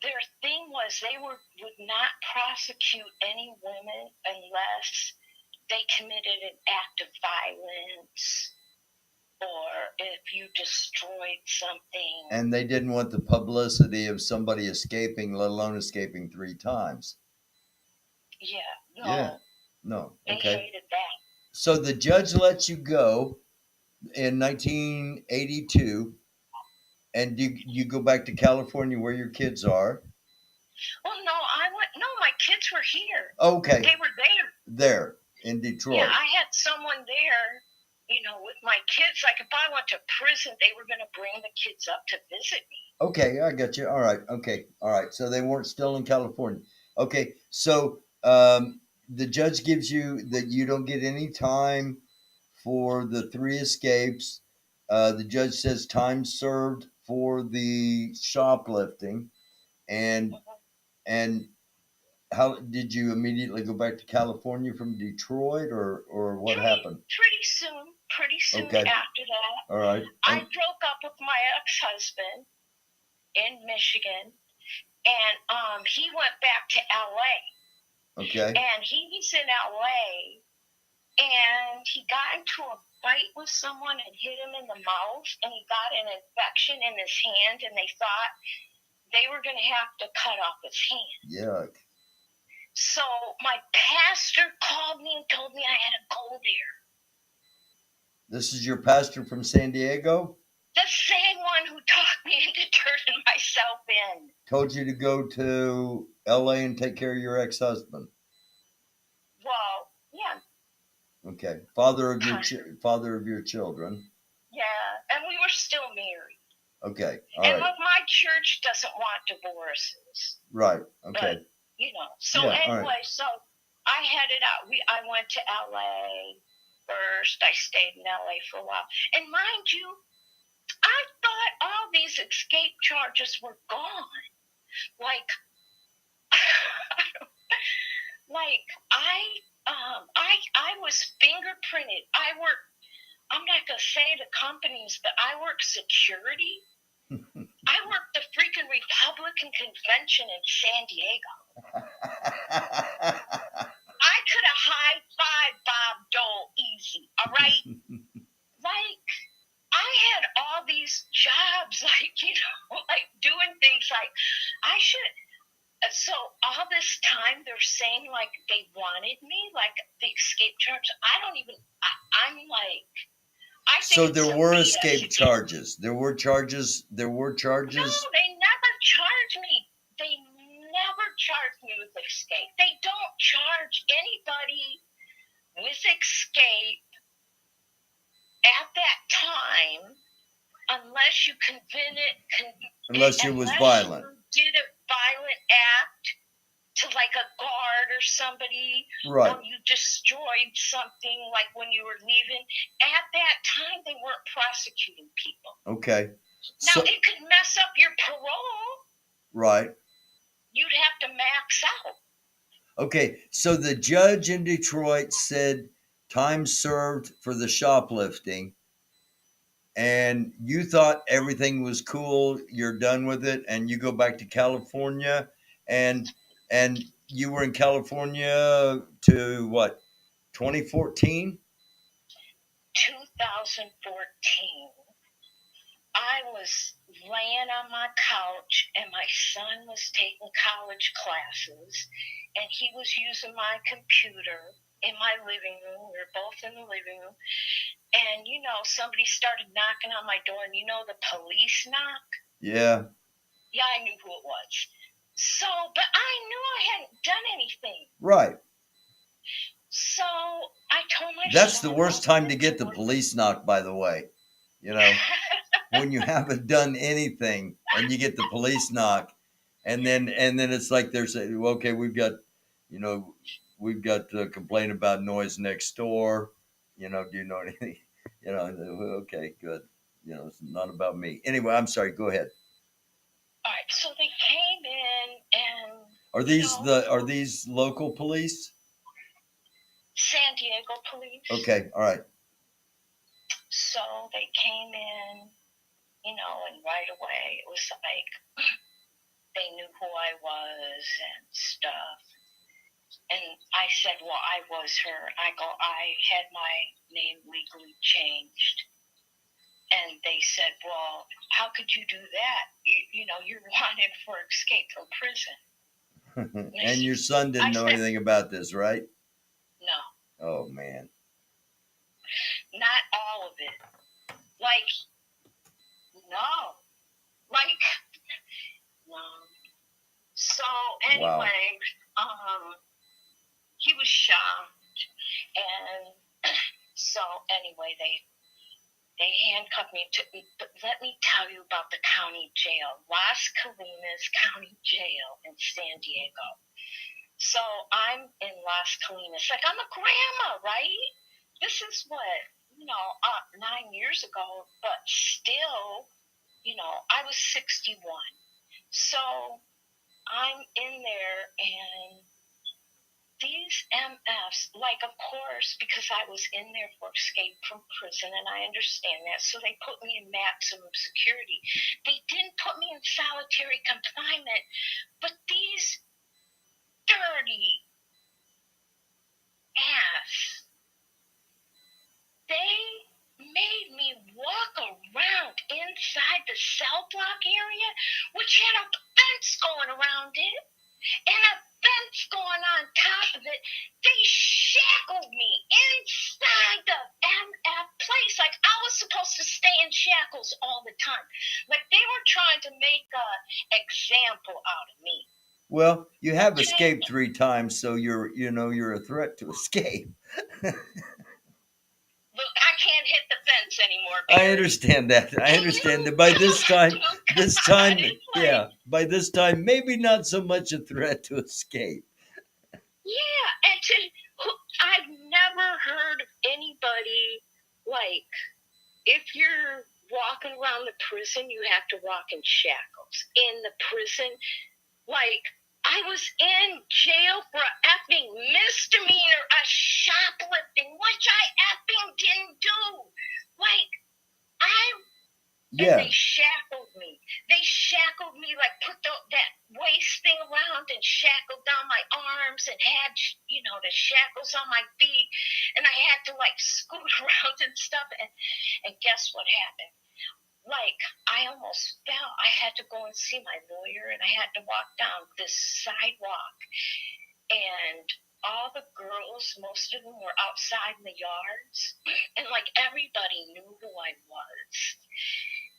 their thing was they would not prosecute any women unless they committed an act of violence or if you destroyed something. And they didn't want the publicity of somebody escaping, let alone escaping 3 times. Yeah. No. Yeah. No. Okay. They hated that. So the judge lets you go in 1982, and you go back to California where your kids are. Well, no, my kids were here. Okay. They were there. There in Detroit. Yeah, I had someone there, with my kids. Like, if I went to prison, they were going to bring the kids up to visit me. Okay, I got you. All right. Okay. All right. So they weren't still in California. Okay. So the judge gives you that you don't get any time for the 3 escapes. The judge says time served for the shoplifting, and how did you immediately go back to California from Detroit, or what happened? Pretty soon Okay. after that. All right. I broke up with my ex-husband in Michigan, and he went back to LA. Okay. And he was in LA, and he got into a fight with someone and hit him in the mouth, and he got an infection in his hand, and they thought they were going to have to cut off his hand. Yuck. So my pastor called me and told me I had to go there. This is your pastor from San Diego? The same one who talked me into turning myself in. Told you to go to LA and take care of your ex-husband. Okay. Father of your Kind father of your children. Yeah, and we were still married. Okay. All And right. look, my church doesn't want divorces. Right. Okay. But, so Yeah. All anyway, right. so I headed out. I went to LA first. I stayed in LA for a while. And mind you, I thought all these escape charges were gone. Like, like I was fingerprinted. I'm not gonna say the companies, but I work security. I worked the freaking Republican convention in San Diego. I could have high-fived Bob Dole easy, all right? Like, I had all these jobs, like doing things like I should. So all this time they're saying like they wanted me, like the escape charge. I'm like, I think So it's there some were BS. escape charges. There were charges. There were No, charges. they never charge me. They never charge me with escape. They don't charge anybody with escape at that time unless you Unless it was violent. You did a violent act to like a guard or somebody, Right. or you destroyed something like when you were leaving. At that time, they weren't prosecuting people. Okay. Now, it could mess up your parole. Right. You'd have to max out. Okay. So the judge in Detroit said time served for the shoplifting, and you thought everything was cool. You're done with it, and you go back to California, and you were in California to what? 2014. 2014. I was laying on my couch and my son was taking college classes and he was using my computer in my living room. We were both in the living room. And, somebody started knocking on my door and the police knock? Yeah. Yeah, I knew who it was. So, but I knew I hadn't done anything. Right. So I told my That's son, the worst time to get the police knock, by the way. When you haven't done anything and you get the police knock, and then it's like they're saying, well, okay, we've got a complaint about noise next door. Do you know anything? Okay, good. It's not about me. Anyway, I'm sorry. Go ahead. All right, so they came in and are these local police? San Diego police. Okay, all right. So they came in, and right away it was like they knew who I was and stuff. And I said, well, I was her. I had my name legally changed. And they said, well, how could you do that? You're wanted for escape from prison. And your son didn't know anything about this, right? No. Oh, man. Not all of it. Like, no. So, anyway, wow. He was shocked. And so, anyway, they handcuffed me. But let me tell you about the county jail, Las Colinas County Jail in San Diego. So I'm in Las Colinas. Like, I'm a grandma, right? This is what, 9 years ago, but still, I was 61. So I'm in there, and these MFs, like, of course, because I was in there for escape from prison, and I understand that, so they put me in maximum security. They didn't put me in solitary confinement, but these dirty ass, they made me walk around inside the cell block area, which had a fence going around it, and a fence going on top of it. They shackled me inside the MF place. Like, I was supposed to stay in shackles all the time. Like, they were trying to make an example out of me. Well, you have escaped 3 times, so you're a threat to escape. Look, I can't hit the fence anymore. I Barry. understand that. I understand that by this time, yeah, by this time, maybe not so much a threat to escape. Yeah, and I've never heard of anybody like, if you're walking around the prison, you have to walk in shackles. In the prison, like, I was in jail for an effing misdemeanor, a shoplifting, which I effing didn't do. Like, and they shackled me. They shackled me, like, put that waist thing around and shackled down my arms and had, the shackles on my feet. And I had to, like, scoot around and stuff. And guess what happened? Like, I almost fell. I had to go and see my lawyer, and I had to walk down this sidewalk. And all the girls, most of them were outside in the yards. And, like, everybody knew who I was.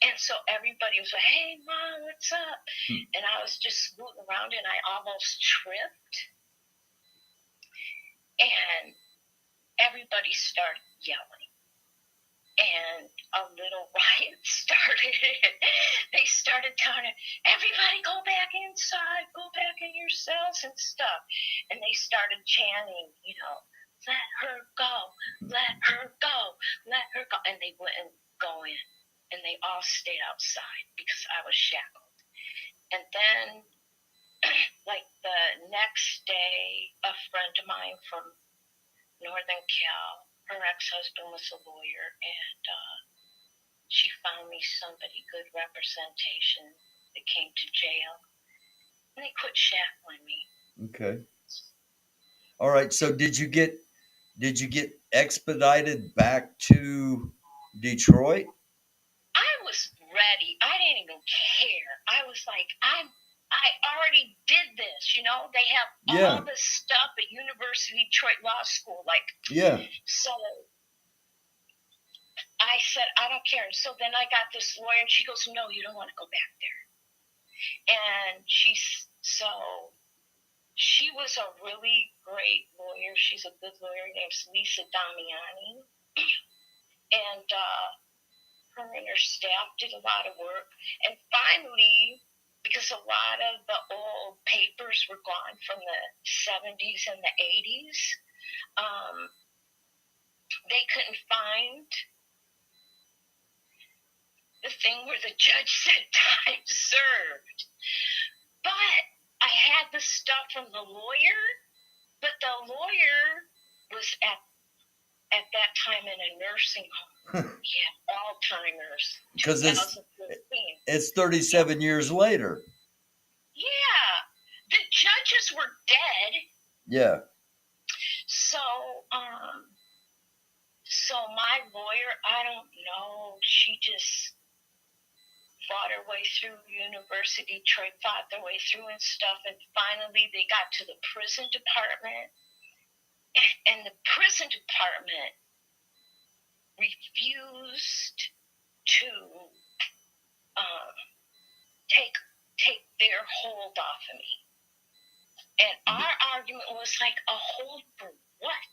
And so everybody was like, "Hey, Mom, what's up?" And I was just scooting around, and I almost tripped. And everybody started yelling. And a little riot started. They started telling everybody, "Go back inside, go back in your cells and stuff." And they started chanting, "Let her go, let her go, let her go." And they wouldn't go in. And they all stayed outside because I was shackled. And then, like, the next day, a friend of mine from Northern Cal, her ex-husband was a lawyer, and she found me somebody, good representation, that came to jail. And they quit shackling me. Okay. All right. So did you get expedited back to Detroit? I was ready. I didn't even care. I was like, I already did this, They have all this stuff at University of Detroit Law School, like. Yeah. So I said, I don't care. So then I got this lawyer, and she goes, "No, you don't want to go back there." And she was a really great lawyer. She's a good lawyer. Her name's Lisa Damiani. And her and her staff did a lot of work. And finally, because a lot of the old papers were gone from the 70s and the 80s, they couldn't find the thing where the judge said time served. But I had the stuff from the lawyer, but the lawyer was at that time in a nursing home. He had Alzheimer's. Because it's 37 years later. Yeah. The judges were dead. Yeah. So my lawyer, I don't know, she just fought her way through University, fought their way through and stuff, and finally they got to the prison department, and the prison department refused to take their hold off of me. And our argument was like, a hold for what?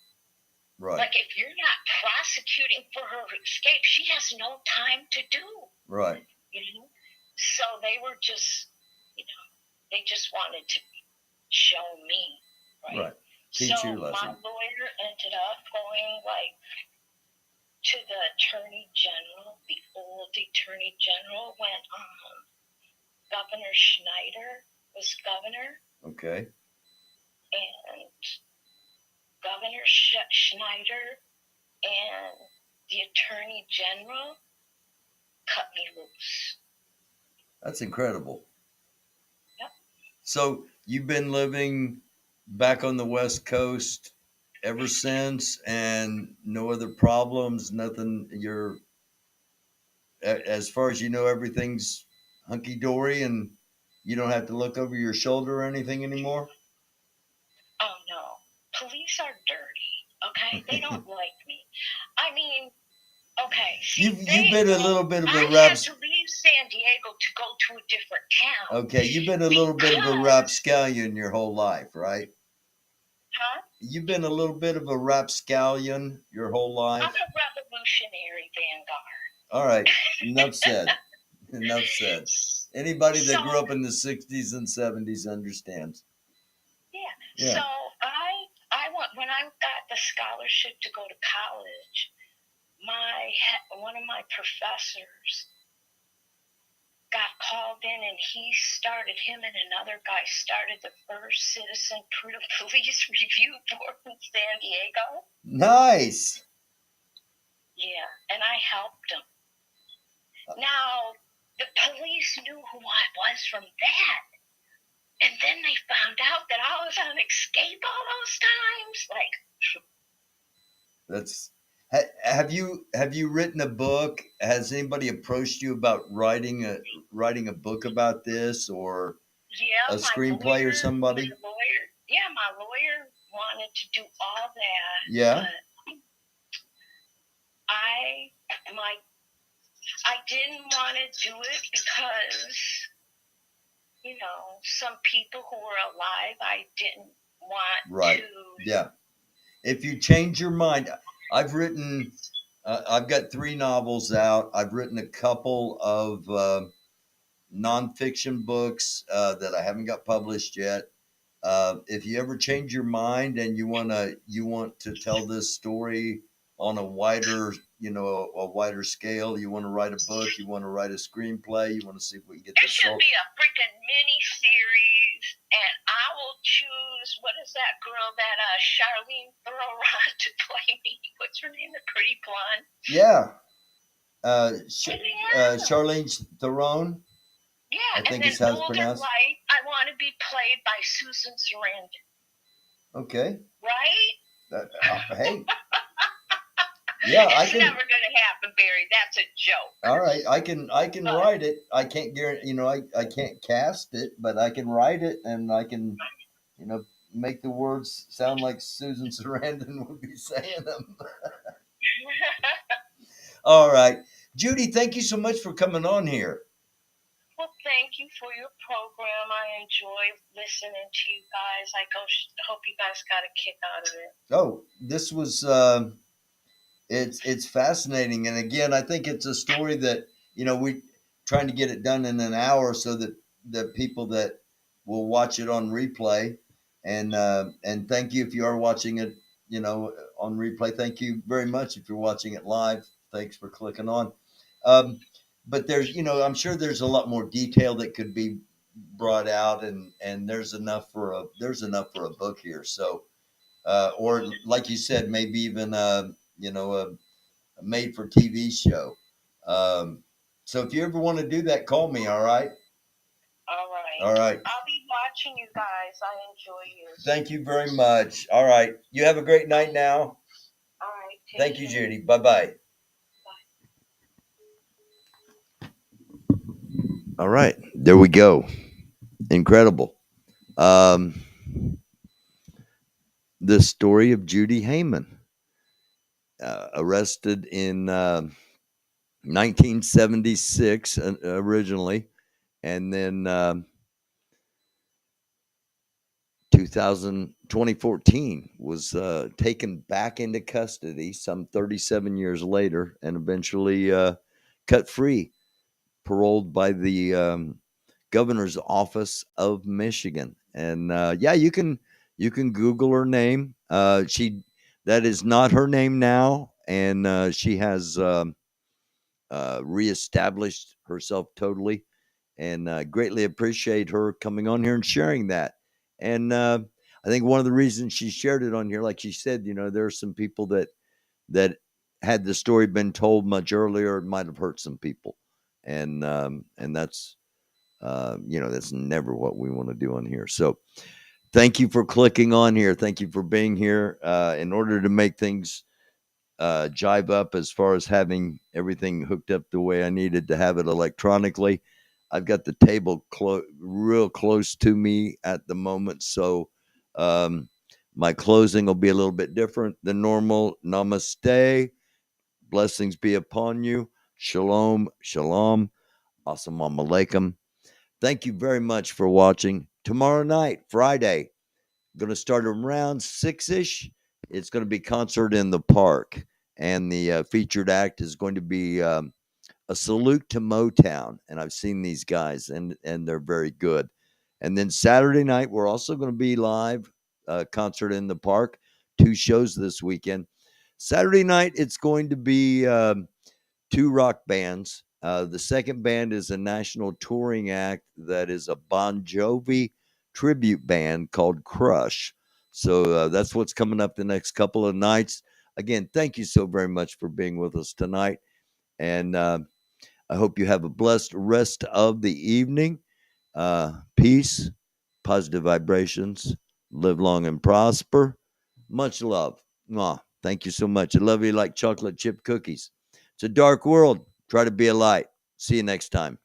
Right. Like, if you're not prosecuting for her escape, she has no time to do. Right. So they were just, they just wanted to show me, right? Teach so your lesson. My lawyer ended up going, like, to the attorney general, the old attorney general, when Governor Schneider was governor. Okay. And Governor Schneider and the attorney general cut me loose. That's incredible. Yep. So you've been living back on the West Coast ever since, and no other problems, nothing. You're, as far as you know, everything's hunky-dory, and you don't have to look over your shoulder or anything anymore? Oh, no. Police are dirty, okay? They don't like me. I mean, okay. See, you've been a little bit of a I had to leave San Diego to go to a different town. Okay, you've been a little bit of a rapscallion your whole life, right? Huh? You've been a little bit of a rapscallion your whole life? I'm a revolutionary vanguard. All right. Enough said. Enough said. Anybody that grew up in the 60s and 70s understands. Yeah. So I went, when I got the scholarship to go to college, one of my professors got called in, and him and another guy started the first citizen police review board in San Diego. Nice. Yeah, and I helped them. Now, the police knew who I was from that. And then they found out that I was on Escape all those times. Like, that's. Have you written a book? Has anybody approached you about writing a book about this, or a screenplay or somebody? My lawyer wanted to do all that. Yeah. But I didn't want to do it because, some people who were alive, I didn't want to. Yeah. If you change your mind, I've got 3 novels out. I've written a couple of nonfiction books that I haven't got published yet. If you ever change your mind and you want to tell this story on a wider scale, you want to write a book, you want to write a screenplay, you want to see if we can get this sold. It should be a freaking mini series, and I will choose, what is that girl that Charlene Theron to play me? What's her name? The pretty blonde. Yeah. Charlene Theron. Yeah, I think it's how it's pronounced. Light, I want to be played by Susan Sarandon. Okay. Right? Hey. Yeah, it's never going to happen, Barry. That's a joke. All right, I can write it. I can't guarantee, I can't cast it, but I can write it, and I can, make the words sound like Susan Sarandon would be saying them. All right, Judy, thank you so much for coming on here. Well, thank you for your program. I enjoy listening to you guys. I hope you guys got a kick out of it. Oh, this was it's fascinating, and again, I think it's a story that we trying to get it done in an hour so that the people that will watch it on replay, and thank you if you are watching it, on replay. Thank you very much if you're watching it live. Thanks for clicking on. But there's, I'm sure there's a lot more detail that could be brought out, and there's enough for a book here. So, or like you said, maybe even a made for TV show. So if you ever want to do that, call me. All right. All right. I'll be watching you guys. I enjoy you. Thank you very much. All right. You have a great night now. All right. Thank you, Judy. Bye-bye. All right, there we go. Incredible. The story of Judy Hayman, arrested in 1976 originally, and then 2014 was taken back into custody some 37 years later, and eventually cut free, paroled by the governor's office of Michigan. And you can Google her name. That is not her name now, and she has reestablished herself totally, and greatly appreciate her coming on here and sharing that. And I think one of the reasons she shared it on here, like she said, there are some people that had the story been told much earlier, it might have hurt some people. And that's, that's never what we want to do on here. So thank you for clicking on here. Thank you for being here. In order to make things jive up as far as having everything hooked up the way I needed to have it electronically, I've got the table real close to me at the moment. So my closing will be a little bit different than normal. Namaste. Blessings be upon you. Shalom, shalom, assalamu alaikum. Thank you very much for watching. Tomorrow night, Friday, going to start around 6-ish. It's going to be concert in the park. and the featured act is going to be a salute to Motown. And I've seen these guys, and they're very good. And then Saturday night, we're also going to be live, concert in the park, 2 shows this weekend. Saturday night, it's going to be 2 rock bands. The second band is a national touring act that is a Bon Jovi tribute band called Crush. So that's what's coming up the next couple of nights. Again, thank you so very much for being with us tonight. And I hope you have a blessed rest of the evening. Peace, positive vibrations, live long and prosper. Much love. Mwah. Thank you so much. I love you like chocolate chip cookies. It's a dark world. Try to be a light. See you next time.